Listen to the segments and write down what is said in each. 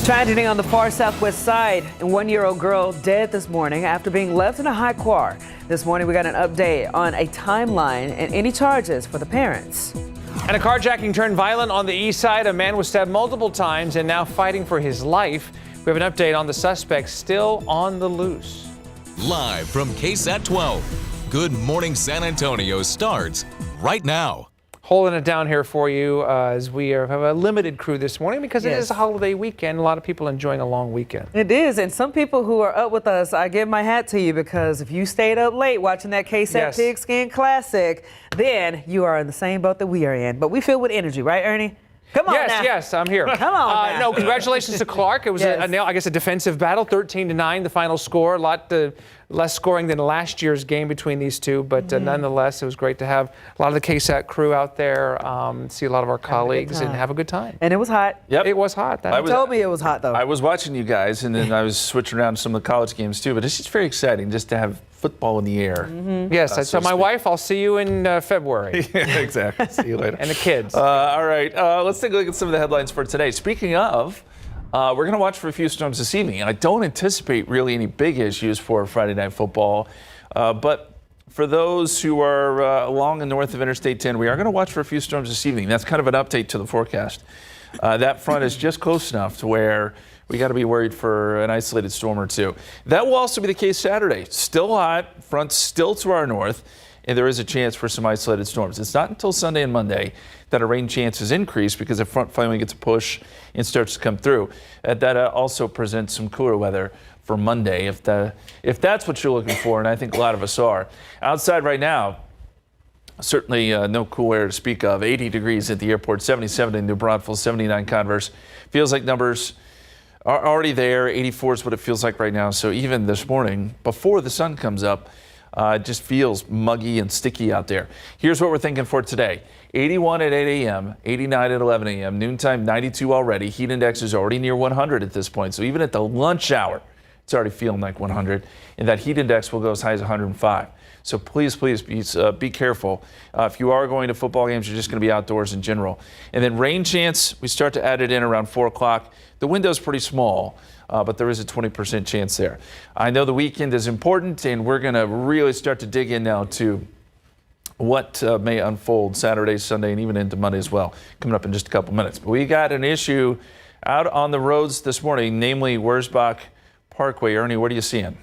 Tragedy on the far southwest side. A one-year-old girl dead this morning after being left in a high car. This morning we got an update on a timeline and any charges for the parents. And a carjacking turned violent on the east side. A man was stabbed multiple times and now fighting for his life. We have an update on the suspect still on the loose. Live from KSAT 12. Good Morning San Antonio starts right now. Holding it down here for you as we have a limited crew this morning because it is a holiday weekend. A lot of people enjoying a long weekend. It is, and some people who are up with us, I give my hat to you because if you stayed up late watching that KSAT Pigskin Classic, then you are in the same boat that we are in. But we feel with energy, right, Ernie? Come on now. Yes, I'm here. Come on now. No, congratulations to Clark. It was a defensive battle, 13-9, the final score. A lot less scoring than last year's game between these two, but nonetheless, it was great to have a lot of the KSAT crew out there, see a lot of our colleagues, and have a good time. And it was hot. Yep. It was hot. You told me it was hot, though. I was watching you guys, and then I was switching around to some of the college games, too, but it's just very exciting just to have football in the air. Yes, I told my wife, I'll see you in February. Yeah, exactly. See you later. And the kids. All right, let's take a look at some of the headlines for today. Speaking of, we're going to watch for a few storms this evening. I don't anticipate really any big issues for Friday Night Football, but for those who are along and north of Interstate 10, we are going to watch for a few storms this evening. That's kind of an update to the forecast. That front is just close enough to where we got to be worried for an isolated storm or two. That will also be the case Saturday. Still hot, front still to our north, and there is a chance for some isolated storms. It's not until Sunday and Monday that our rain chances increase because the front finally gets a push and starts to come through. That also presents some cooler weather for Monday if that's what you're looking for, and I think a lot of us are. Outside right now, certainly no cool air to speak of. 80 degrees at the airport, 77 in New Braunfels, 79 Converse. Feels like numbers are already there. 84 is what it feels like right now. So even this morning, before the sun comes up, it just feels muggy and sticky out there. Here's what we're thinking for today. 81 at 8 a.m., 89 at 11 a.m., noontime 92 already. Heat index is already near 100 at this point. So even at the lunch hour, it's already feeling like 100. And that heat index will go as high as 105. So please be careful. If you are going to football games, you're just going to be outdoors in general. And then rain chance, we start to add it in around 4 o'clock. The window's pretty small, but there is a 20% chance there. I know the weekend is important, and we're going to really start to dig in now to what may unfold Saturday, Sunday, and even into Monday as well, coming up in just a couple minutes. But we got an issue out on the roads this morning, namely Wurzbach Parkway. Ernie, what are you seeing?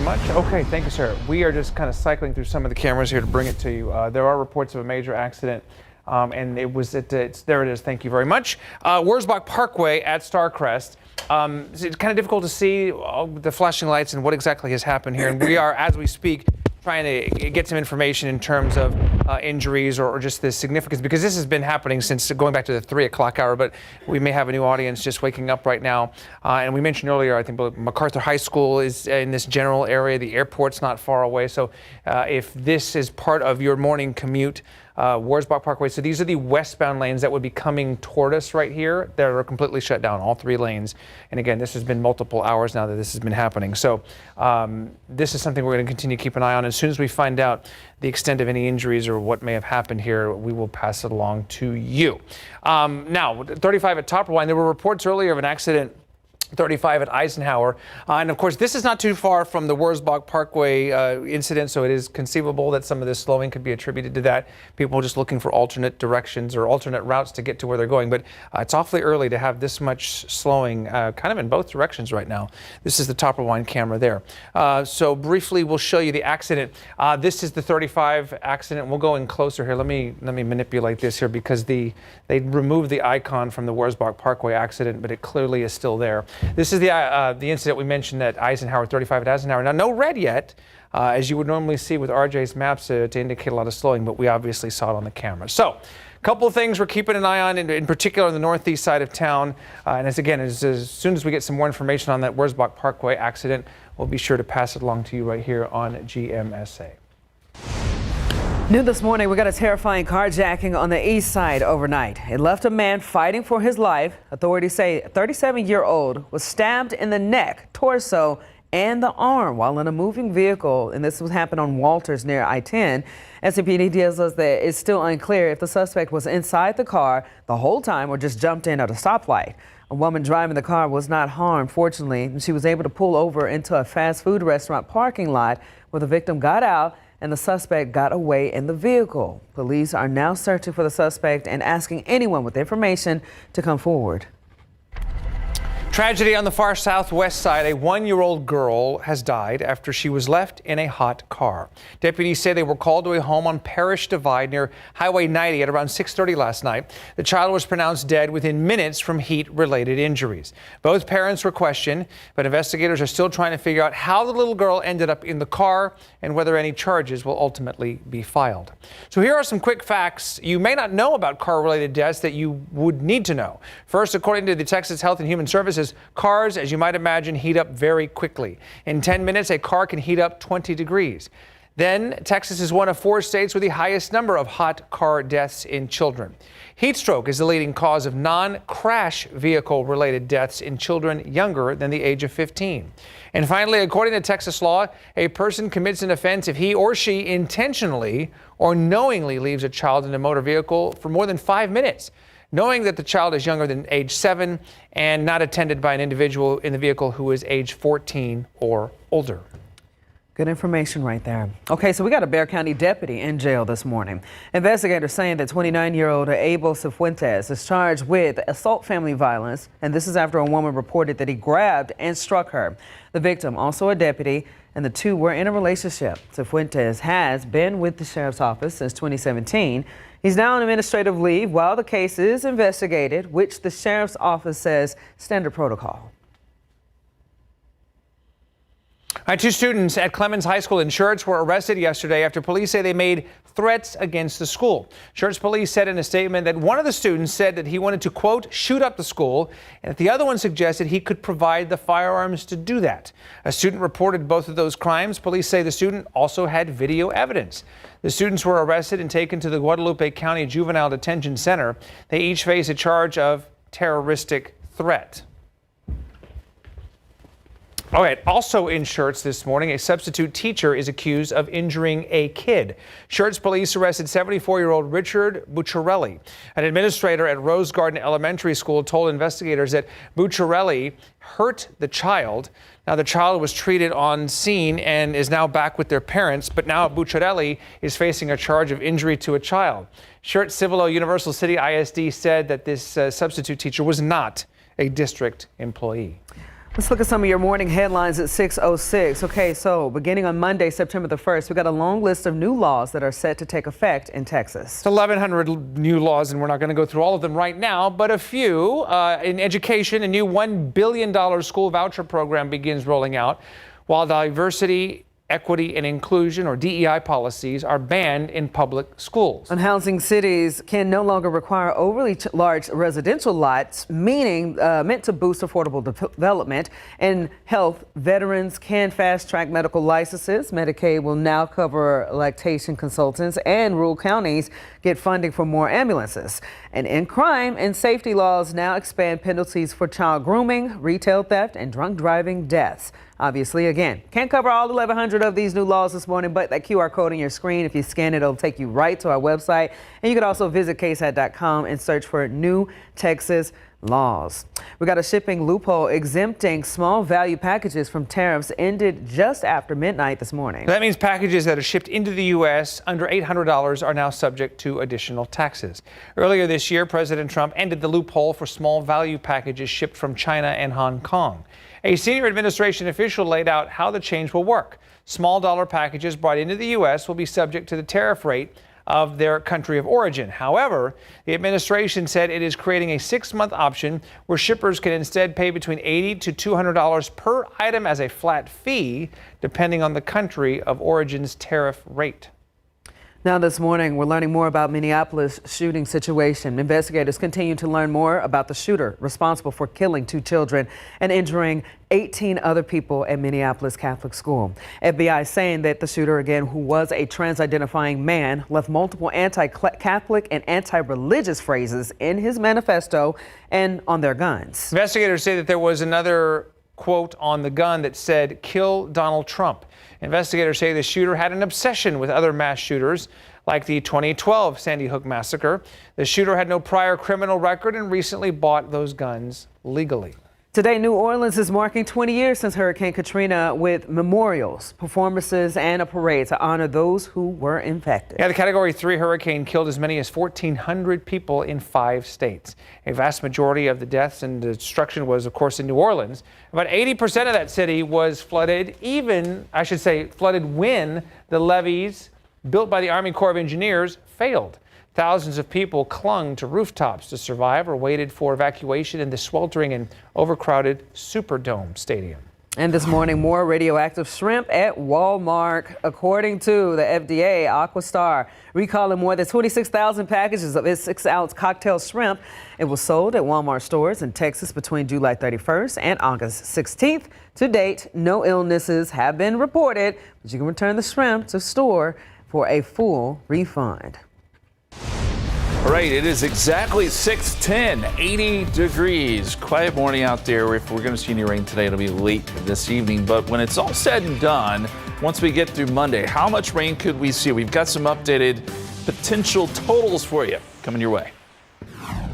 Much? Okay, thank you, sir. We are just kind of cycling through some of the cameras here to bring it to you. There are reports of a major accident, and there it is. Thank you very much. Wurzbach Parkway at Starcrest. It's kind of difficult to see the flashing lights and what exactly has happened here. And we are, as we speak, trying to get some information in terms of injuries or just the significance, because this has been happening since going back to the 3 o'clock hour, but we may have a new audience just waking up right now. And we mentioned earlier, I think MacArthur High School is in this general area. The airport's not far away. So if this is part of your morning commute, Wurzbach Parkway. So these are the westbound lanes that would be coming toward us right here. That are completely shut down, all 3 lanes. And again, this has been multiple hours now that this has been happening. So this is something we're going to continue to keep an eye on. As soon as we find out the extent of any injuries or what may have happened here, we will pass it along to you. Now, 35 at Topperwine. There were reports earlier of an accident 35 at Eisenhower. And of course, this is not too far from the Wurzbach Parkway incident, so it is conceivable that some of this slowing could be attributed to that. People just looking for alternate directions or alternate routes to get to where they're going. But it's awfully early to have this much slowing kind of in both directions right now. This is the Topperwine camera there. So briefly, we'll show you the accident. This is the 35 accident. We'll go in closer here. Let me manipulate this here because they removed the icon from the Wurzbach Parkway accident, but it clearly is still there. This is the incident we mentioned at Eisenhower, 35 at Eisenhower. Now, no red yet, as you would normally see with RJ's maps to indicate a lot of slowing, but we obviously saw it on the camera. So, a couple of things we're keeping an eye on, in particular on the northeast side of town. And as soon as we get some more information on that Wurzbach Parkway accident, we'll be sure to pass it along to you right here on GMSA. New this morning, we got a terrifying carjacking on the east side overnight. It left a man fighting for his life. Authorities say a 37-year-old was stabbed in the neck, torso, and the arm while in a moving vehicle. And this was happened on Walters near I-10. SCPD tells us that it's still unclear if the suspect was inside the car the whole time or just jumped in at a stoplight. A woman driving the car was not harmed, fortunately. She was able to pull over into a fast food restaurant parking lot where the victim got out and the suspect got away in the vehicle. Police are now searching for the suspect and asking anyone with information to come forward. Tragedy on the far southwest side. A 1-year-old girl has died after she was left in a hot car. Deputies say they were called to a home on Parish Divide near Highway 90 at around 6:30 last night. The child was pronounced dead within minutes from heat-related injuries. Both parents were questioned, but investigators are still trying to figure out how the little girl ended up in the car and whether any charges will ultimately be filed. So here are some quick facts you may not know about car-related deaths that you would need to know. First, according to the Texas Health and Human Services, cars, as you might imagine, heat up very quickly. In 10 minutes, a car can heat up 20 degrees. Then, Texas is one of 4 states with the highest number of hot car deaths in children. Heat stroke is the leading cause of non-crash vehicle-related deaths in children younger than the age of 15. And finally, according to Texas law, a person commits an offense if he or she intentionally or knowingly leaves a child in a motor vehicle for more than 5 minutes, knowing that the child is younger than age 7 and not attended by an individual in the vehicle who is age 14 or older. Good information right there. Okay, so we got a Bexar County deputy in jail this morning. Investigators saying that 29-year-old Abel Cifuentes is charged with assault family violence, and this is after a woman reported that he grabbed and struck her. The victim, also a deputy, and the two were in a relationship. Cifuentes has been with the sheriff's office since 2017. He's now on administrative leave while the case is investigated, which the sheriff's office says standard protocol. All right, 2 students at Clemens High School in Schertz were arrested yesterday after police say they made threats against the school. Schertz police said in a statement that one of the students said that he wanted to, quote, shoot up the school, and that the other one suggested he could provide the firearms to do that. A student reported both of those crimes. Police say the student also had video evidence. The students were arrested and taken to the Guadalupe County Juvenile Detention Center. They each face a charge of terroristic threat. All right, also in Schertz this morning, a substitute teacher is accused of injuring a kid. Schertz police arrested 74-year-old Richard Bucciarelli. An administrator at Rose Garden Elementary School told investigators that Bucciarelli hurt the child. Now, the child was treated on scene and is now back with their parents, but now Bucciarelli is facing a charge of injury to a child. Schertz Civilo Universal City ISD said that this substitute teacher was not a district employee. Let's look at some of your morning headlines at 6:06. Okay, so beginning on Monday, September the 1st, we got a long list of new laws that are set to take effect in Texas. It's 1,100 new laws, and we're not going to go through all of them right now, but a few. In education, a new $1 billion school voucher program begins rolling out, while diversity, equity, and inclusion, or DEI policies, are banned in public schools. And housing cities can no longer require overly large residential lots, meant to boost affordable development. And health, veterans can fast-track medical licenses. Medicaid will now cover lactation consultants, and rural counties get funding for more ambulances. And in crime and safety laws now expand penalties for child grooming, retail theft, and drunk driving deaths. Obviously, again, can't cover all 1,100 of these new laws this morning, but that QR code on your screen, if you scan it, it'll take you right to our website. And you can also visit KSAT.com and search for new Texas laws. We got a shipping loophole exempting small value packages from tariffs ended just after midnight this morning. That means packages that are shipped into the U.S. under $800 are now subject to additional taxes. Earlier this year, President Trump ended the loophole for small value packages shipped from China and Hong Kong. A senior administration official laid out how the change will work. Small dollar packages brought into the U.S. will be subject to the tariff rate of their country of origin. However, the administration said it is creating a 6-month option where shippers can instead pay between $80 to $200 per item as a flat fee, depending on the country of origin's tariff rate. Now this morning, we're learning more about Minneapolis shooting situation. Investigators continue to learn more about the shooter responsible for killing 2 children and injuring 18 other people at Minneapolis Catholic School. FBI saying that the shooter, again, who was a trans-identifying man, left multiple anti-Catholic and anti-religious phrases in his manifesto and on their guns. Investigators say that there was another quote on the gun that said, "Kill Donald Trump." Investigators say the shooter had an obsession with other mass shooters, like the 2012 Sandy Hook massacre. The shooter had no prior criminal record and recently bought those guns legally. Today, New Orleans is marking 20 years since Hurricane Katrina with memorials, performances, and a parade to honor those who were infected. Yeah, the Category 3 hurricane killed as many as 1,400 people in 5 states. A vast majority of the deaths and destruction was, of course, in New Orleans. About 80% of that city was flooded, flooded when the levees built by the Army Corps of Engineers failed. Thousands of people clung to rooftops to survive or waited for evacuation in the sweltering and overcrowded Superdome Stadium. And this morning, more radioactive shrimp at Walmart. According to the FDA, Aquastar recalling more than 26,000 packages of its 6-ounce cocktail shrimp. It was sold at Walmart stores in Texas between July 31st and August 16th. To date, no illnesses have been reported, but you can return the shrimp to store for a full refund. All right, it is exactly 6:10, 80 degrees. Quiet morning out there. If we're going to see any rain today, it'll be late this evening. But when it's all said and done, once we get through Monday, how much rain could we see? We've got some updated potential totals for you coming your way.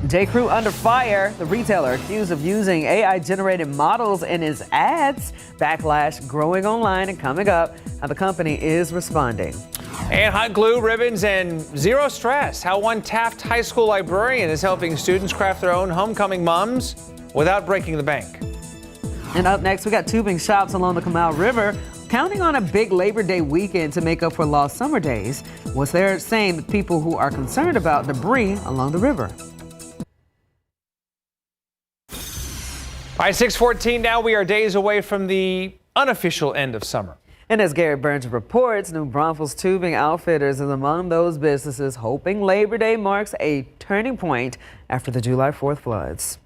J.Crew under fire. The retailer accused of using AI-generated models in his ads. Backlash growing online and coming up. How the company is responding. And hot glue, ribbons, and zero stress. How one Taft High School librarian is helping students craft their own homecoming mums without breaking the bank. And up next, we got tubing shops along the Canal River counting on a big Labor Day weekend to make up for lost summer days. What's they're saying to people who are concerned about debris along the river. By 6:14 now, we are days away from the unofficial end of summer. And as Gary Burns reports, New Braunfels Tubing Outfitters is among those businesses hoping Labor Day marks a turning point after the July 4th floods.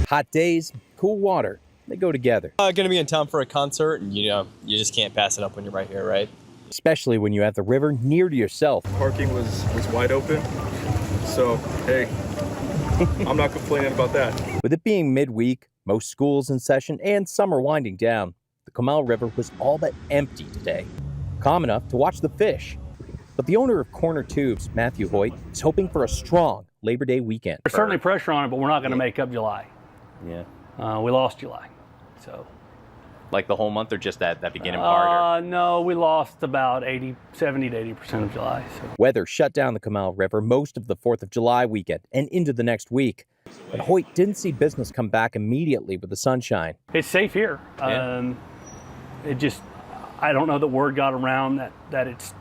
Hot days, cool water, they go together. Gonna be in town for a concert, and you just can't pass it up when you're right here, right? Especially when you have the river near to yourself. Parking was wide open, so hey, I'm not complaining about that. With it being midweek, most schools in session, and summer winding down, the Canal River was all but empty today. Calm enough to watch the fish. But the owner of Corner Tubes, Matthew Hoyt, is hoping for a strong Labor Day weekend. There's certainly pressure on it, but we're not going to make up July. Yeah. We lost July, so. Like the whole month or just that beginning part? No, we lost about 70 to 80% of July. So. Weather shut down the Canal River most of the 4th of July weekend and into the next week. But Hoyt didn't see business come back immediately with the sunshine. It's safe here. Yeah. I don't know that word got around that it's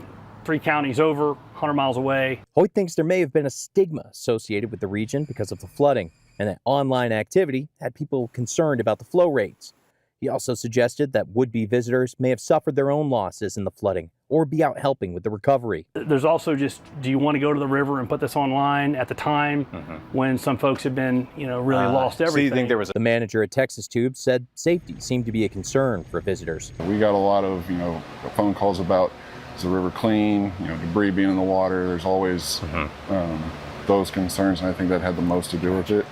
3 counties over, 100 miles away. Hoyt thinks there may have been a stigma associated with the region because of the flooding, and that online activity had people concerned about the flow rates. He also suggested that would-be visitors may have suffered their own losses in the flooding or be out helping with the recovery. There's also just, do you want to go to the river and put this online at the time when some folks have been, really lost everything? So you think there was The manager at Texas Tubes said safety seemed to be a concern for visitors. We got a lot of, phone calls about, is the river clean, debris being in the water. There's always those concerns, and I think that had the most to do with it.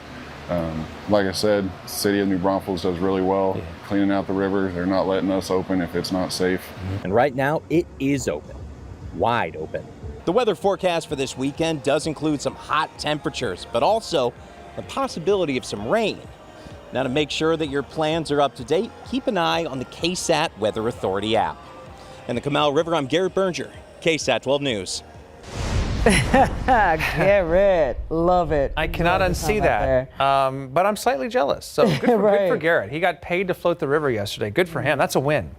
Like I said, the city of New Braunfels does really well cleaning out the river. They're not letting us open if it's not safe. And right now, it is open, wide open. The weather forecast for this weekend does include some hot temperatures, but also the possibility of some rain. Now, to make sure that your plans are up to date, keep an eye on the KSAT Weather Authority app. In the Canal River, I'm Garrett Berger, KSAT 12 News. Garrett, love it. I cannot unsee that, but I'm slightly jealous. So good for Garrett. He got paid to float the river yesterday. Good for him. That's a win.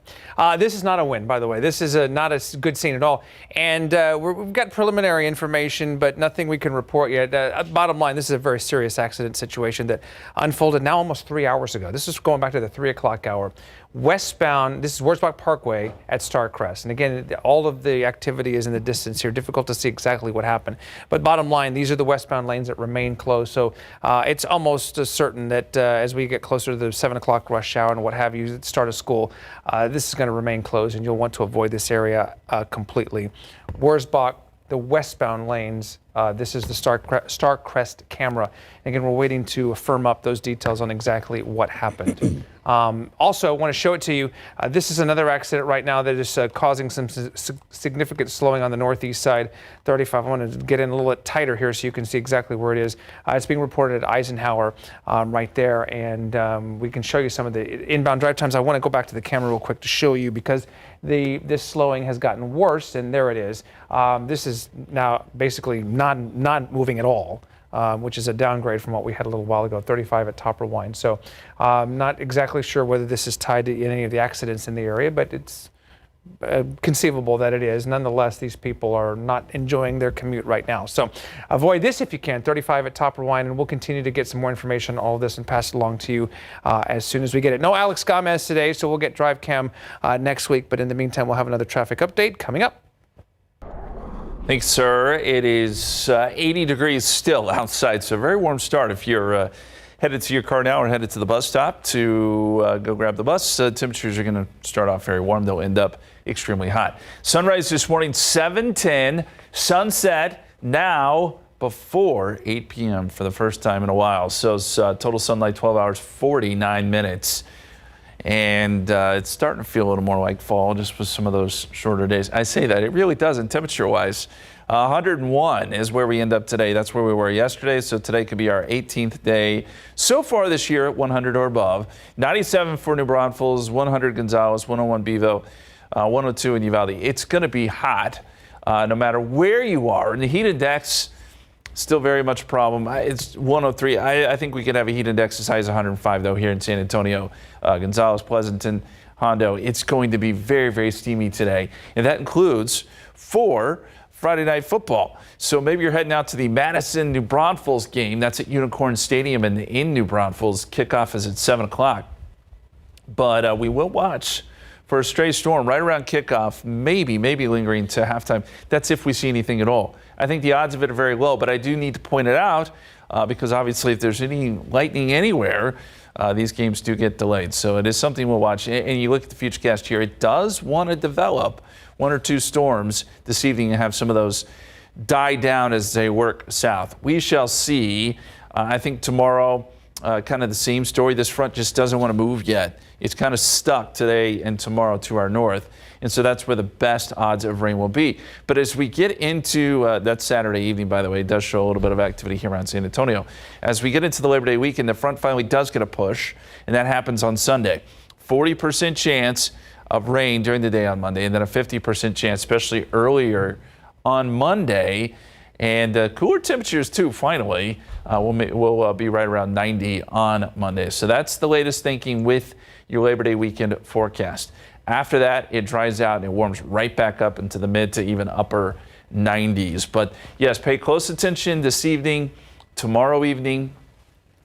This is not a win, by the way. This is not a good scene at all. And we've got preliminary information, but nothing we can report yet. Bottom line, this is a very serious accident situation that unfolded now almost 3 hours ago. This is going back to the 3 o'clock hour. Westbound, this is Wurzbach Parkway at Starcrest. And again, all of the activity is in the distance here. Difficult to see exactly what happened. But bottom line, these are the westbound lanes that remain closed. So it's almost certain that as we get closer to the 7 o'clock rush hour and what have you, start of school, this is going to remain closed and you'll want to avoid this area completely. Wurzbach, the westbound lanes This is the Starcrest camera. Again, we're waiting to firm up those details on exactly what happened. Also, I want to show it to you. This is another accident right now that is causing some significant slowing on the northeast side. 35. I want to get in a little bit tighter here so you can see exactly where it is. It's being reported at Eisenhower right there, and we can show you some of the inbound drive times. I want to go back to the camera real quick to show you because this slowing has gotten worse, and there it is. This is now basically not moving at all. Which is a downgrade from what we had a little while ago, 35 at Top Rewind. So not exactly sure whether this is tied to any of the accidents in the area, but it's conceivable that it is. Nonetheless, these people are not enjoying their commute right now. So avoid this if you can, 35 at Top Rewind, and we'll continue to get some more information on all of this and pass it along to you as soon as we get it. No Alex Gomez today, so we'll get Drive Cam next week, but in the meantime, we'll have another traffic update coming up. Thanks, sir. It is 80 degrees still outside, so a very warm start if you're headed to your car now or headed to the bus stop to go grab the bus. Temperatures are going to start off very warm. They'll end up extremely hot. Sunrise this morning, 7:10. Sunset now before 8 p.m. for the first time in a while. So it's total sunlight, 12 hours, 49 minutes. And it's starting to feel a little more like fall just with some of those shorter days. I say that, it really doesn't temperature-wise. 101 is where we end up today. That's where we were yesterday, so today could be our 18th day so far this year at 100 or above. 97 for New Braunfels, 100 Gonzales, 101 Bevo, 102 in Uvalde. It's going to be hot no matter where you are. And the heat index, still very much a problem. It's 103. I think we could have a heat index as high as 105, though, here in San Antonio, Gonzales, Pleasanton, Hondo. It's going to be very, very steamy today. And that includes for Friday Night Football. So maybe you're heading out to the Madison-New Braunfels game. That's at Unicorn Stadium in New Braunfels. Kickoff is at 7 o'clock. But we will watch for a stray storm right around kickoff, maybe lingering to halftime. That's if we see anything at all. I think the odds of it are very low, but I do need to point it out because obviously if there's any lightning anywhere, these games do get delayed. So it is something we'll watch. And you look at the futurecast here, it does want to develop one or two storms this evening and have some of those die down as they work south. We shall see. I think tomorrow, kind of the same story. This front just doesn't want to move yet. It's kind of stuck today and tomorrow to our north. And so that's where the best odds of rain will be. But as we get into that Saturday evening, by the way, it does show a little bit of activity here around San Antonio. As we get into the Labor Day weekend, the front finally does get a push, and that happens on Sunday. 40% chance of rain during the day on Monday, and then a 50% chance, especially earlier on Monday. And cooler temperatures, too, finally, will be right around 90 on Monday. So that's the latest thinking with your Labor Day weekend forecast. After that, it dries out and it warms right back up into the mid to even upper 90s. But yes, pay close attention this evening, tomorrow evening,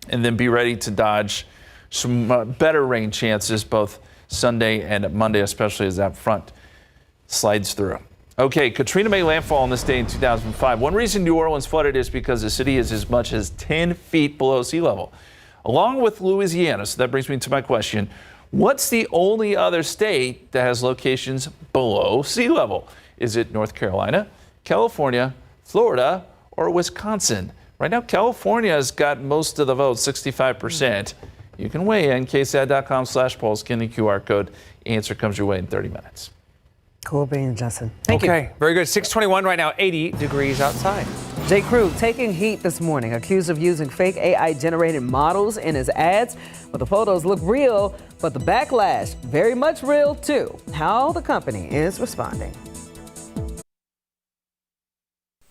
and then be ready to dodge some better rain chances both Sunday and Monday, especially as that front slides through. Okay, Katrina made landfall on this day in 2005. One reason New Orleans flooded is because the city is as much as 10 feet below sea level, along with Louisiana. So that brings me to my question. What's the only other state that has locations below sea level? Is it North Carolina, California, Florida, or Wisconsin? Right now, California has got most of the votes, 65%. You can weigh in, ksat.com/polls, scan the QR code. Answer comes your way in 30 minutes. Cool beans, Justin. Thank you. Okay, very good. 621 right now, 80 degrees outside. J. Crew taking heat this morning, accused of using fake AI-generated models in his ads. But the photos look real, but the backlash very much real too. How the company is responding.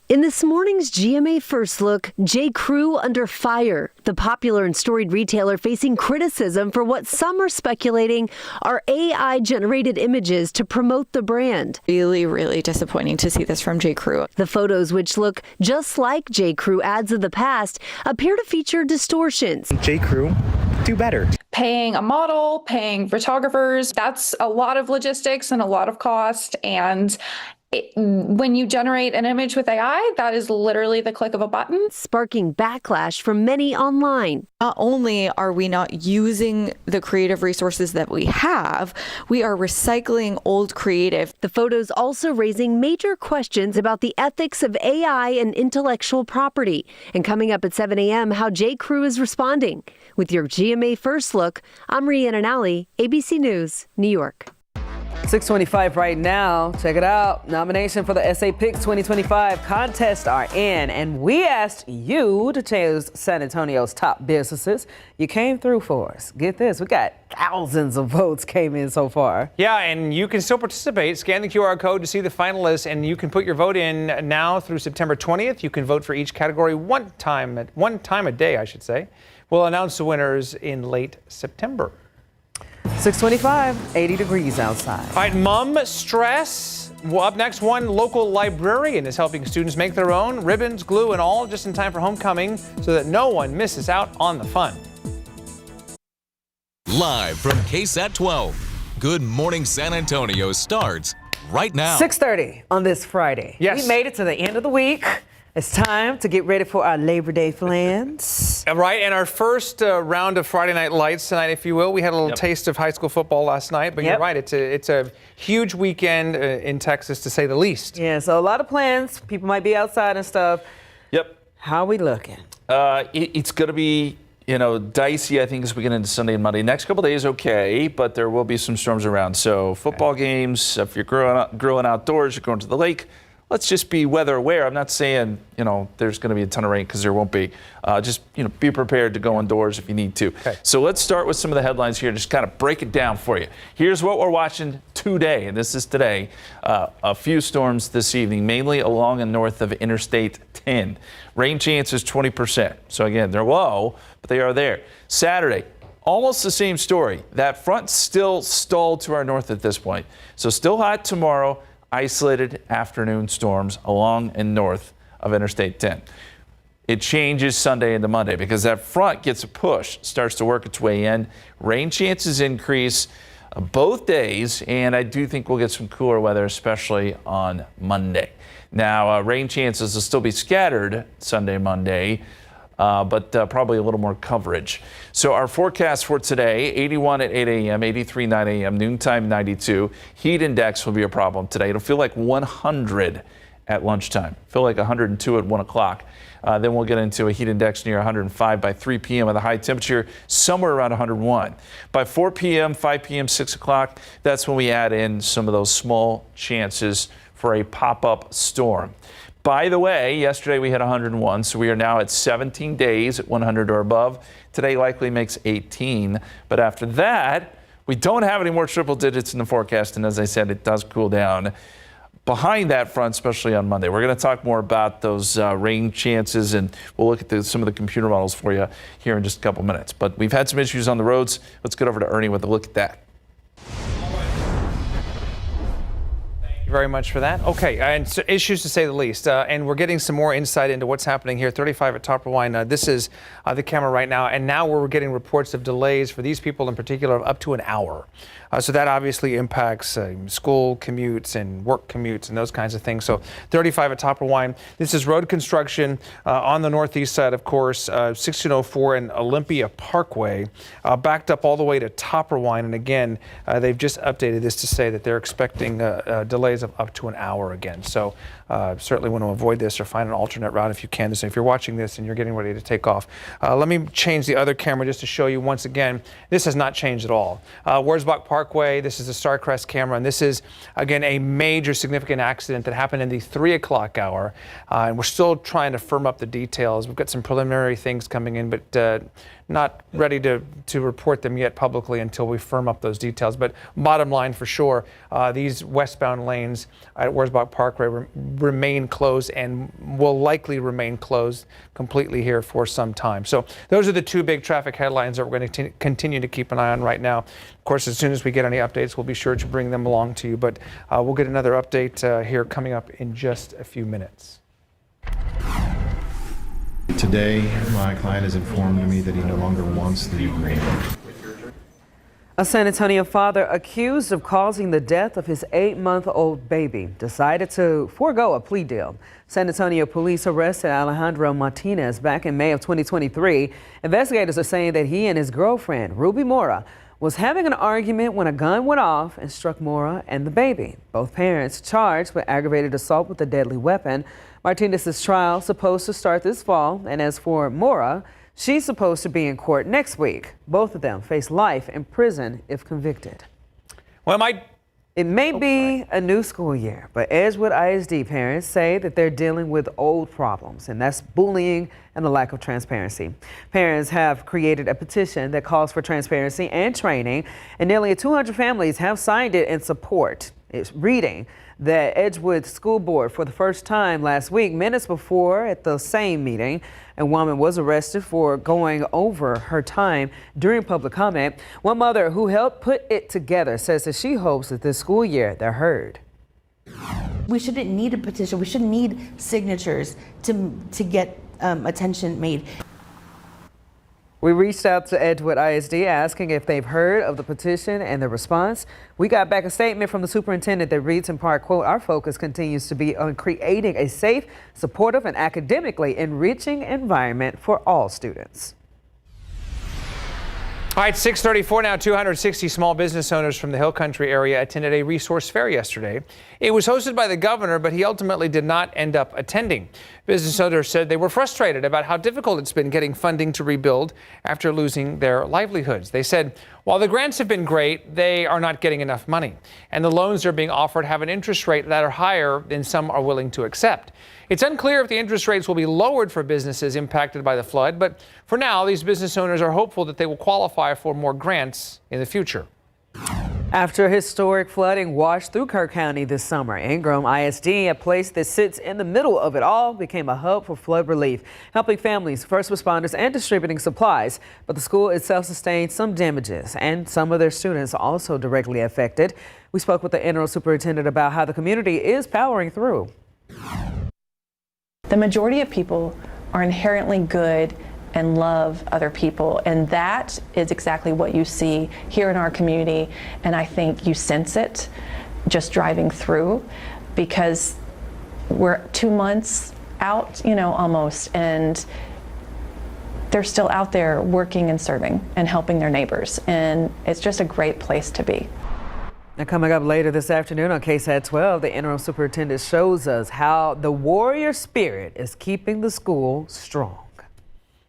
In this morning's GMA First Look, J. Crew under fire. The popular and storied retailer facing criticism for what some are speculating are AI-generated images to promote the brand. Really, really disappointing to see this from J. Crew. The photos, which look just like J. Crew ads of the past, appear to feature distortions. J. Crew, do better. Paying a model, paying photographers, that's a lot of logistics and a lot of cost. And When you generate an image with AI, that is literally the click of a button. Sparking backlash from many online. Not only are we not using the creative resources that we have, we are recycling old creative. The photos also raising major questions about the ethics of AI and intellectual property. And coming up at 7 a.m., how J. Crew is responding. With your GMA First Look, I'm Rhiannon Alley, ABC News, New York. 6:25 right now. Check it out. Nomination for the SA Picks 2025 contest are in, and we asked you to choose San Antonio's top businesses. You came through for us. Get this, we got thousands of votes came in so far. Yeah, and you can still participate. Scan the QR code to see the finalists, and you can put your vote in now through September 20th. You can vote for each category one time a day, I should say. We'll announce the winners in late September. 6:25, 80 degrees outside. All right, mom stress. Well, up next, one local librarian is helping students make their own ribbons, glue, and all just in time for homecoming so that no one misses out on the fun. Live from KSAT 12, Good Morning San Antonio starts right now. 6:30 on this Friday. Yes. We made it to the end of the week. It's time to get ready for our Labor Day plans. Right, and our first round of Friday Night Lights tonight, if you will. We had a little taste of high school football last night, but you're right, it's a huge weekend in Texas, to say the least. Yeah, so a lot of plans. People might be outside and stuff. Yep. How are we looking? It's going to be, dicey, I think, as we get into Sunday and Monday. Next couple days, okay, but there will be some storms around. So football games, if you're growing outdoors, you're going to the lake, let's just be weather aware. I'm not saying, there's going to be a ton of rain, because there won't be. Just, be prepared to go indoors if you need to. Okay. So let's start with some of the headlines here, just kind of break it down for you. Here's what we're watching today, and this is today. A few storms this evening, mainly along and north of Interstate 10. Rain chance is 20%. So again, they're low, but they are there. Saturday, almost the same story. That front still stalled to our north at this point. So still hot tomorrow. Isolated afternoon storms along and north of Interstate 10. It changes Sunday into Monday because that front gets a push, starts to work its way in. Rain chances increase both days, and I do think we'll get some cooler weather, especially on Monday. Now, rain chances will still be scattered Sunday, Monday, but probably a little more coverage. So our forecast for today, 81 at 8 a.m., 83 9 a.m., noontime 92. Heat index will be a problem today. It'll feel like 100 at lunchtime, feel like 102 at 1 o'clock. Then we'll get into a heat index near 105 by 3 p.m. with a high temperature somewhere around 101. By 4 p.m., 5 p.m., 6 o'clock, that's when we add in some of those small chances for a pop-up storm. By the way, yesterday we had 101, so we are now at 17 days at 100 or above. Today likely makes 18, but after that, we don't have any more triple digits in the forecast, and as I said, it does cool down behind that front, especially on Monday. We're going to talk more about those rain chances, and we'll look at some of the computer models for you here in just a couple minutes. But we've had some issues on the roads. Let's get over to Ernie with a look at that. Very much for that. Okay, and so issues to say the least, and we're getting some more insight into what's happening here. 35 at Top Wine. This is the camera right now, and now we're getting reports of delays for these people in particular of up to an hour. So that obviously impacts school commutes and work commutes and those kinds of things. So 35 at Top Wine. This is road construction on the northeast side, of course, 1604 and Olympia Parkway, backed up all the way to Top Wine. And again, they've just updated this to say that they're expecting delays of up to an hour again. So certainly want to avoid this or find an alternate route if you can. So if you're watching this and you're getting ready to take off, let me change the other camera just to show you once again, this has not changed at all. Wurzbach Parkway, this is the Starcrest camera, and this is, again, a major significant accident that happened in the 3 o'clock hour, and we're still trying to firm up the details. We've got some preliminary things coming in, but not ready to report them yet publicly until we firm up those details. But bottom line for sure, these westbound lanes at Wurzbach Parkway remain closed and will likely remain closed completely here for some time. So those are the two big traffic headlines that we're going to continue to keep an eye on right now. Of course, as soon as we get any updates, we'll be sure to bring them along to you. But we'll get another update here coming up in just a few minutes. Today, my client has informed me that he no longer wants the agreement. A San Antonio father accused of causing the death of his 8-month-old baby decided to forego a plea deal. San Antonio police arrested Alejandro Martinez back in May of 2023. Investigators are saying that he and his girlfriend, Ruby Mora, was having an argument when a gun went off and struck Mora and the baby. Both parents charged with aggravated assault with a deadly weapon. Martinez's trial supposed to start this fall, and as for Mora, she's supposed to be in court next week. Both of them face life in prison if convicted. Well, it may be a new school year, but Edgewood ISD parents say that they're dealing with old problems, and that's bullying and the lack of transparency. Parents have created a petition that calls for transparency and training, and nearly 200 families have signed it in support. It's reading that Edgewood School Board, for the first time last week, minutes before at the same meeting, a woman was arrested for going over her time during public comment. One mother who helped put it together says that she hopes that this school year they're heard. We shouldn't need a petition. We shouldn't need signatures to get attention made. We reached out to Edgewood ISD asking if they've heard of the petition and the response. We got back a statement from the superintendent that reads in part, quote, "Our focus continues to be on creating a safe, supportive, and academically enriching environment for all students." All right, 6:34 now. 260 small business owners from the Hill Country area attended a resource fair yesterday. It was hosted by the governor, but he ultimately did not end up attending. Business owners said they were frustrated about how difficult it's been getting funding to rebuild after losing their livelihoods. They said while the grants have been great, they are not getting enough money, and the loans they're being offered have an interest rate that are higher than some are willing to accept. It's unclear if the interest rates will be lowered for businesses impacted by the flood, but for now, these business owners are hopeful that they will qualify for more grants in the future. After historic flooding washed through Kirk County this summer, Ingram ISD, a place that sits in the middle of it all, became a hub for flood relief, helping families, first responders, and distributing supplies. But the school itself sustained some damages, and some of their students also directly affected. We spoke with the interim superintendent about how the community is powering through. The majority of people are inherently good and love other people, and that is exactly what you see here in our community, and I think you sense it just driving through, because we're 2 months out, almost, and they're still out there working and serving and helping their neighbors, and it's just a great place to be. Now, coming up later this afternoon on KSAT 12, the interim superintendent shows us how the warrior spirit is keeping the school strong.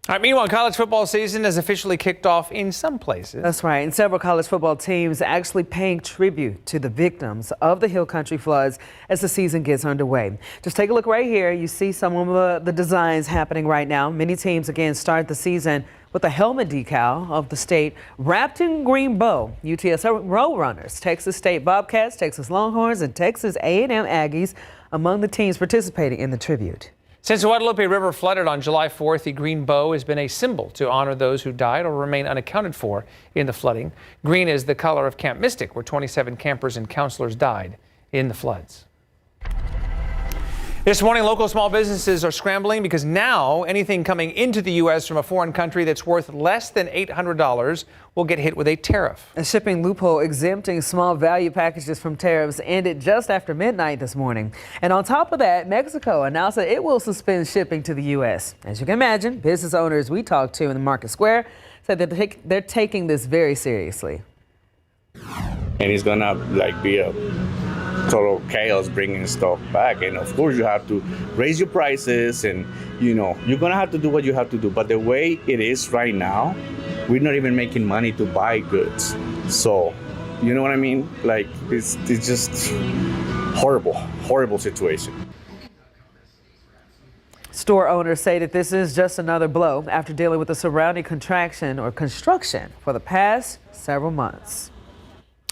All right, meanwhile, college football season has officially kicked off in some places. That's right. And several college football teams actually paying tribute to the victims of the Hill Country floods as the season gets underway. Just take a look right here. You see some of the designs happening right now. Many teams, again, start the season with a helmet decal of the state wrapped in green bow. UTS Roadrunners, Texas State Bobcats, Texas Longhorns, and Texas A&M Aggies among the teams participating in the tribute. Since the Guadalupe River flooded on July 4th, the green bow has been a symbol to honor those who died or remain unaccounted for in the flooding. Green is the color of Camp Mystic, where 27 campers and counselors died in the floods. This morning, local small businesses are scrambling because now anything coming into the U.S. from a foreign country that's worth less than $800 will get hit with a tariff. A shipping loophole exempting small value packages from tariffs ended just after midnight this morning. And on top of that, Mexico announced that it will suspend shipping to the U.S. As you can imagine, business owners we talked to in the market square said that they're taking this very seriously. And it's gonna be a total chaos bringing stuff back, and of course you have to raise your prices, and you're gonna have to do what you have to do. But the way it is right now, we're not even making money to buy goods. So you know what I mean? It's just horrible situation. Store owners say that this is just another blow after dealing with the surrounding contraction or construction for the past several months.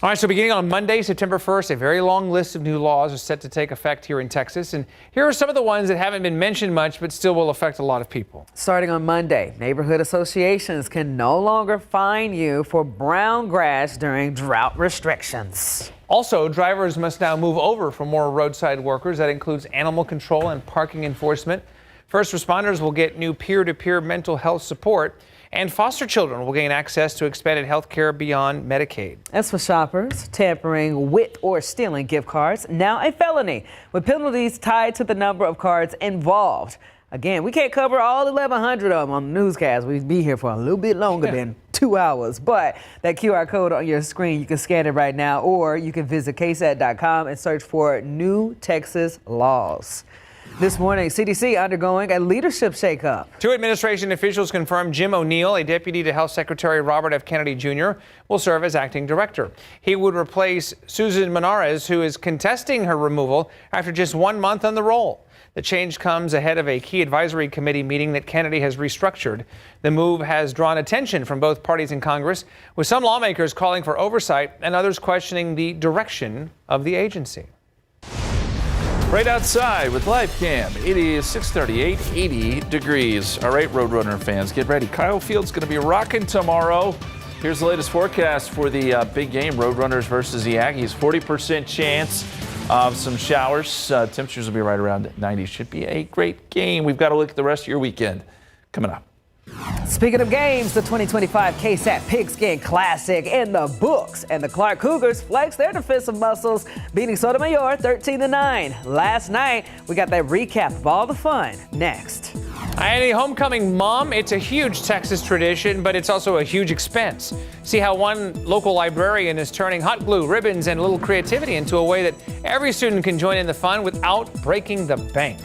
All right, so beginning on Monday, September 1st, a very long list of new laws are set to take effect here in Texas. And here are some of the ones that haven't been mentioned much, but still will affect a lot of people. Starting on Monday, neighborhood associations can no longer fine you for brown grass during drought restrictions. Also, drivers must now move over for more roadside workers. That includes animal control and parking enforcement. First responders will get new peer-to-peer mental health support, and foster children will gain access to expanded health care beyond Medicaid. As for shoppers, tampering with or stealing gift cards, now a felony, with penalties tied to the number of cards involved. Again, we can't cover all 1,100 of them on the newscast. We'd be here for a little bit longer than 2 hours. But that QR code on your screen, you can scan it right now, or you can visit KSAT.com and search for new Texas laws. This morning, CDC undergoing a leadership shakeup. 2 administration officials confirmed Jim O'Neill, a deputy to Health Secretary Robert F. Kennedy Jr., will serve as acting director. He would replace Susan Monarez, who is contesting her removal after just 1 month on the role. The change comes ahead of a key advisory committee meeting that Kennedy has restructured. The move has drawn attention from both parties in Congress, with some lawmakers calling for oversight and others questioning the direction of the agency. Right outside with live cam, it is 6:38, 80 degrees. All right, Roadrunner fans, get ready. Kyle Field's going to be rocking tomorrow. Here's the latest forecast for the big game, Roadrunners versus the Aggies. 40% chance of some showers. Temperatures will be right around 90. Should be a great game. We've got to look at the rest of your weekend coming up. Speaking of games, the 2025 KSAT Pigskin Classic in the books, and the Clark Cougars flex their defensive muscles, beating Sotomayor 13-9. Last night, we got that recap of all the fun next. And a homecoming mom, it's a huge Texas tradition, but it's also a huge expense. See how one local librarian is turning hot glue, ribbons, and a little creativity into a way that every student can join in the fun without breaking the bank.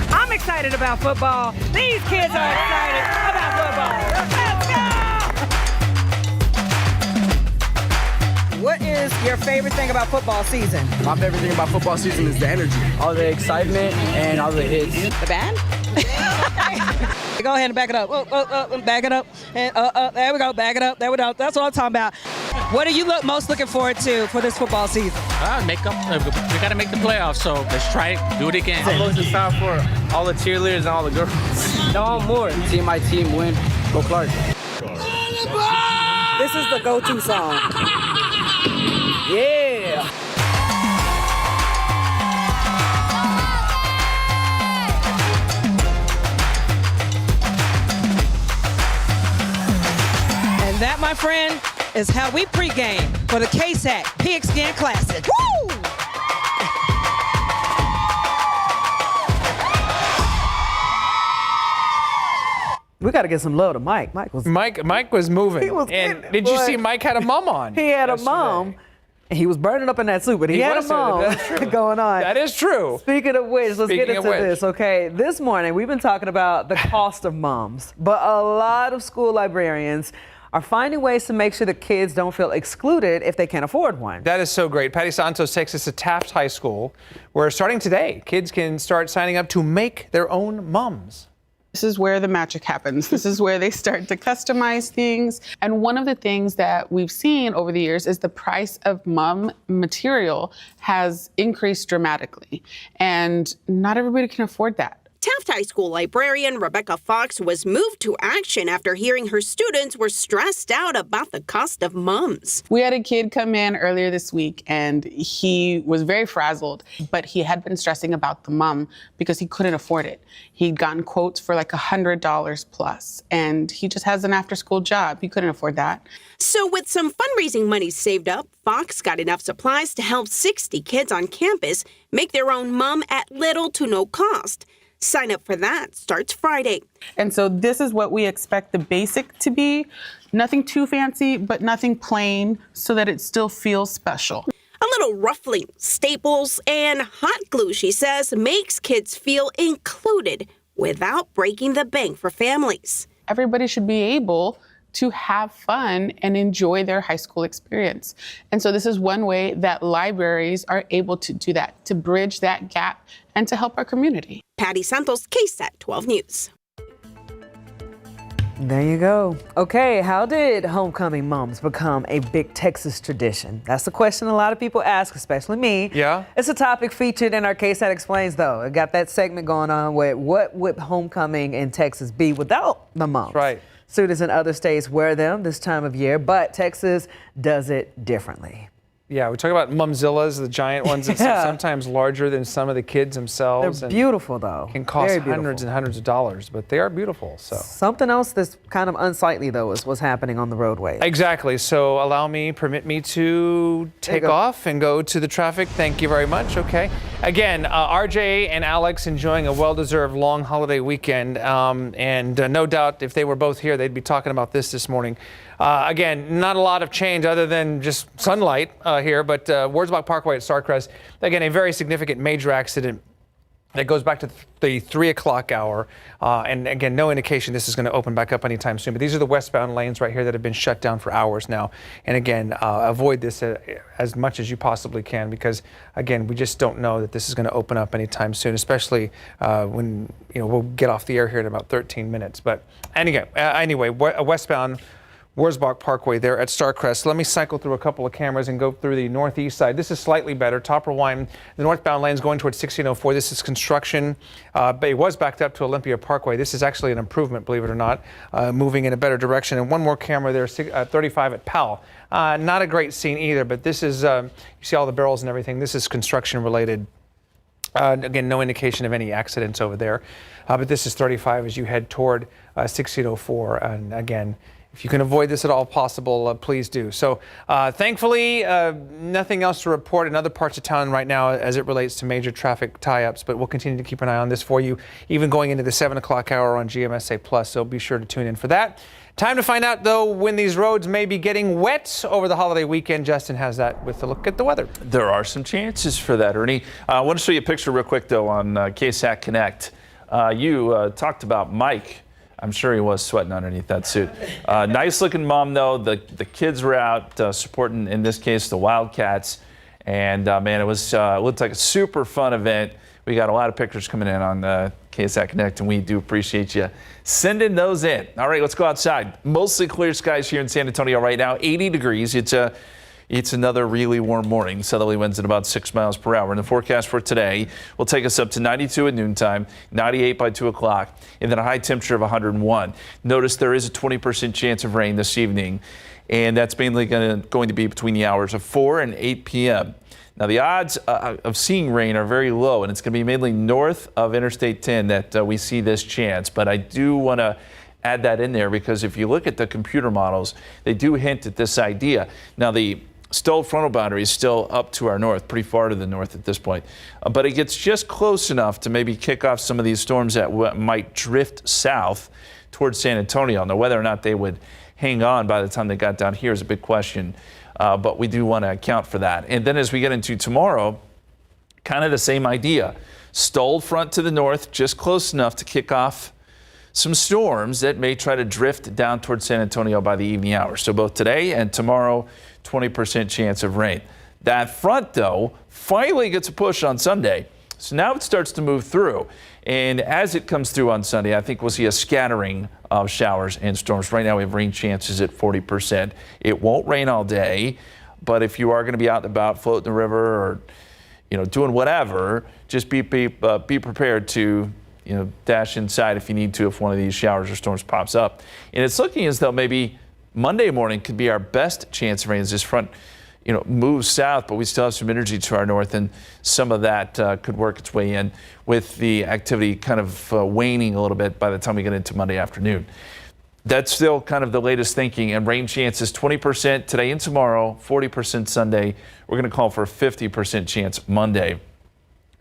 I'm excited about football. These kids are excited about football. Let's go! What is your favorite thing about football season? My favorite thing about football season is the energy. All the excitement and all the hits. The band? Go ahead and back it up. Back it up. And there we go. Back it up. There we go. That's what I'm talking about. What are you most looking forward to for this football season? We got to make the playoffs, so let's try it, do it again. I'm most excited for all the cheerleaders and all the girls. No more. See my team win. Go Clark. This is the go-to song. Yeah. And that, my friend, is how we pregame for the KSAT Pigskin Classic. Woo! We got to get some love to Mike. Mike was moving. He was did you see Mike had a mum on? He had a mum. And he was burning up in that suit, but he had a mom going on. That is true. Speaking of which, let's get into this, okay? This morning, we've been talking about the cost of moms, but a lot of school librarians are finding ways to make sure the kids don't feel excluded if they can't afford one. That is so great. Patty Santos takes us to Taft High School, where starting today, kids can start signing up to make their own mums. This is where the magic happens. This is where they start to customize things. And one of the things that we've seen over the years is the price of mum material has increased dramatically. And not everybody can afford that. Taft High School librarian Rebecca Fox was moved to action after hearing her students were stressed out about the cost of mums. We had a kid come in earlier this week and he was very frazzled, but he had been stressing about the mum because he couldn't afford it. He'd gotten quotes for like $100 plus, and he just has an after-school job. He couldn't afford that. So with some fundraising money saved up, Fox got enough supplies to help 60 kids on campus make their own mum at little to no cost. Sign up for that starts Friday. And so this is what we expect the basic to be. Nothing too fancy, but nothing plain, so that it still feels special. A little ruffling, staples, and hot glue, she says, makes kids feel included without breaking the bank for families. Everybody should be able to have fun and enjoy their high school experience. And so this is one way that libraries are able to do that, to bridge that gap and to help our community. Patty Santos, KSAT 12 News. There you go. Okay, how did homecoming moms become a big Texas tradition? That's the question a lot of people ask, especially me. Yeah. It's a topic featured in our KSAT Explains, though. It got that segment going on with what would homecoming in Texas be without the moms? Right. Students in other states wear them this time of year, but Texas does it differently. Yeah, we talk about mumzillas, the giant ones that are sometimes larger than some of the kids themselves. They're beautiful, though. Can cost Very beautiful. hundreds and hundreds of dollars, but they are beautiful. So something else that's kind of unsightly, though, is what's happening on the roadway. Exactly. So permit me to take off and go to the traffic. Thank you very much. Okay. Again, RJ and Alex enjoying a well-deserved long holiday weekend, and no doubt if they were both here, they'd be talking about this morning. Again, not a lot of change other than just sunlight here, but Wurzbach Parkway at Starcrest, again, a very significant major accident that goes back to the 3 o'clock hour. And again, no indication this is going to open back up anytime soon. But these are the westbound lanes right here that have been shut down for hours now. And again, avoid this as much as you possibly can because, again, we just don't know that this is going to open up anytime soon, especially when we'll get off the air here in about 13 minutes. But anyway, westbound Wurzbach Parkway there at Starcrest. Let me cycle through a couple of cameras and go through the northeast side. This is slightly better. Top rewind, the northbound lanes going towards 1604. This is construction. It was backed up to Olympia Parkway. This is actually an improvement, believe it or not, moving in a better direction. And one more camera there, 35 at Powell. Not a great scene either, but this is, you see all the barrels and everything. This is construction related. Again, no indication of any accidents over there. But this is 35 as you head toward 1604. And again, if you can avoid this at all possible, please do. So thankfully, nothing else to report in other parts of town right now as it relates to major traffic tie-ups, but we'll continue to keep an eye on this for you, even going into the 7 o'clock hour on GMSA Plus, so be sure to tune in for that. Time to find out, though, when these roads may be getting wet over the holiday weekend. Justin has that with a look at the weather. There are some chances for that, Ernie. I want to show you a picture real quick, though, on KSAT Connect. You talked about Mike. I'm sure he was sweating underneath that suit. Nice looking mom, though. The kids were out supporting, in this case, the Wildcats. And man, it looked like a super fun event. We got a lot of pictures coming in on KSAT Connect, and we do appreciate you sending those in. All right, let's go outside. Mostly clear skies here in San Antonio right now, 80 degrees. It's another really warm morning. Southerly winds at about 6 miles per hour. And the forecast for today will take us up to 92 at noontime, 98 by 2 o'clock, and then a high temperature of 101. Notice there is a 20% chance of rain this evening, and that's mainly going to be between the hours of 4 and 8 p.m. Now, the odds of seeing rain are very low, and it's going to be mainly north of Interstate 10 that we see this chance. But I do want to add that in there because if you look at the computer models, they do hint at this idea. Now, the stalled frontal boundary is still up to our north, pretty far to the north at this point. But it gets just close enough to maybe kick off some of these storms that might drift south towards San Antonio. Now, whether or not they would hang on by the time they got down here is a big question. But we do want to account for that. And then as we get into tomorrow, kind of the same idea. Stalled front to the north, just close enough to kick off some storms that may try to drift down towards San Antonio by the evening hours. So both today and tomorrow, 20% chance of rain. That front, though, finally gets a push on Sunday. So now it starts to move through. And as it comes through on Sunday, I think we'll see a scattering of showers and storms. Right now we have rain chances at 40%. It won't rain all day, but if you are going to be out and about floating the river or doing whatever, just be prepared to dash inside if you need to if one of these showers or storms pops up. And it's looking as though maybe Monday morning could be our best chance of rain as this front moves south, but we still have some energy to our north, and some of that could work its way in with the activity kind of waning a little bit by the time we get into Monday afternoon. That's still kind of the latest thinking, and rain chances 20% today and tomorrow, 40% Sunday. We're going to call for a 50% chance Monday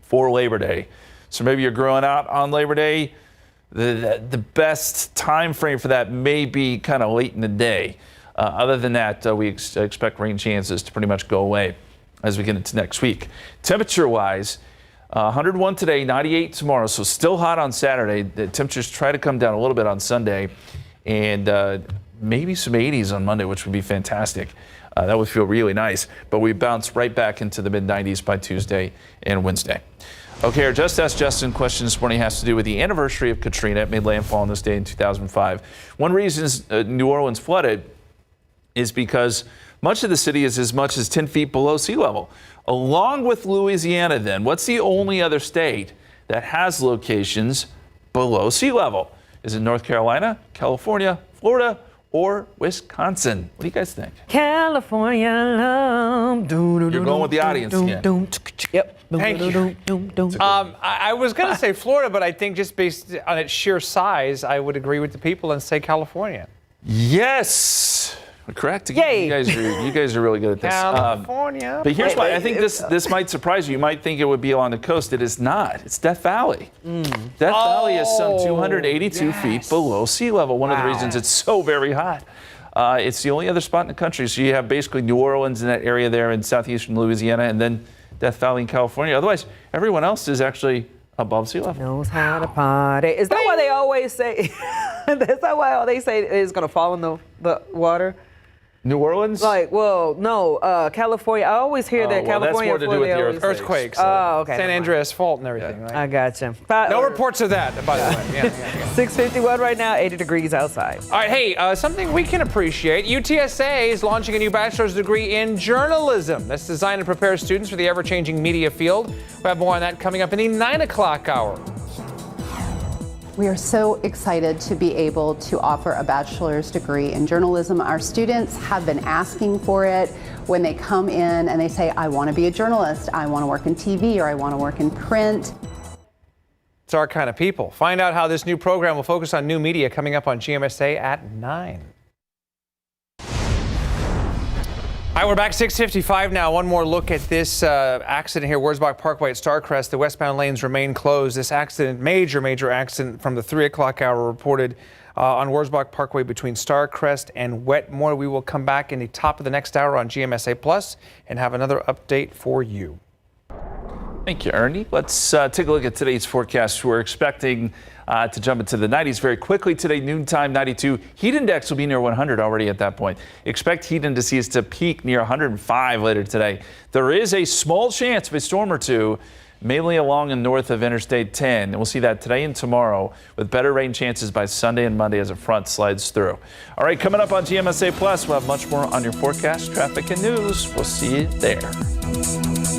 for Labor Day. So maybe you're growing out on Labor Day. The best time frame for that may be kind of late in the day. Other than that, we expect rain chances to pretty much go away as we get into next week. Temperature-wise, 101 today, 98 tomorrow, so still hot on Saturday. The temperatures try to come down a little bit on Sunday, and maybe some 80s on Monday, which would be fantastic. That would feel really nice, but we bounce right back into the mid-90s by Tuesday and Wednesday. Okay, our Just Ask Justin question this morning has to do with the anniversary of Katrina. It made landfall on this day in 2005. One reason New Orleans flooded is because much of the city is as much as 10 feet below sea level. Along with Louisiana, then, what's the only other state that has locations below sea level? Is it North Carolina, California, Florida or Wisconsin? What do you guys think? California love. You're going with the audience again. Yep. Thank you. I was going to say Florida, but I think just based on its sheer size, I would agree with the people and say California. Yes. Correct. Yay. You guys are really good at this. California. But here's why I think this might surprise you. You might think it would be along the coast. It is not. It's Death Valley. Death Valley is some 282 feet below sea level. One of the reasons it's so very hot. It's the only other spot in the country. So you have basically New Orleans in that area there in southeastern Louisiana, and then Death Valley in California. Otherwise, everyone else is actually above sea level. Knows how to party. Is that why they always say? That's not why they say it's going to fall in the water. New Orleans? No, California. I always hear that California. That's more to do with the earthquakes. Oh, okay. San Andreas Fault and everything, right? I gotcha. No reports of that, by the way. 6:51 right now, 80 degrees outside. All right, hey, something we can appreciate. UTSA is launching a new bachelor's degree in journalism. That's designed to prepare students for the ever-changing media field. We'll have more on that coming up in the 9 o'clock hour. We are so excited to be able to offer a bachelor's degree in journalism. Our students have been asking for it when they come in and they say, I want to be a journalist, I want to work in TV, or I want to work in print. It's our kind of people. Find out how this new program will focus on new media coming up on GMSA at 9. All right, we're back 6:55 now. One more look at this accident here, Wurzbach Parkway at Starcrest. The westbound lanes remain closed. This accident, major accident from the 3 o'clock hour reported on Wurzbach Parkway between Starcrest and Wetmore. We will come back in the top of the next hour on GMSA Plus and have another update for you. Thank you, Ernie. Let's take a look at today's forecast. We're expecting to jump into the 90s very quickly today, noontime 92. Heat index will be near 100 already at that point. Expect heat indices to peak near 105 later today. There is a small chance of a storm or two, mainly along and north of Interstate 10. And we'll see that today and tomorrow with better rain chances by Sunday and Monday as a front slides through. All right, coming up on GMSA Plus, we'll have much more on your forecast, traffic, and news. We'll see you there.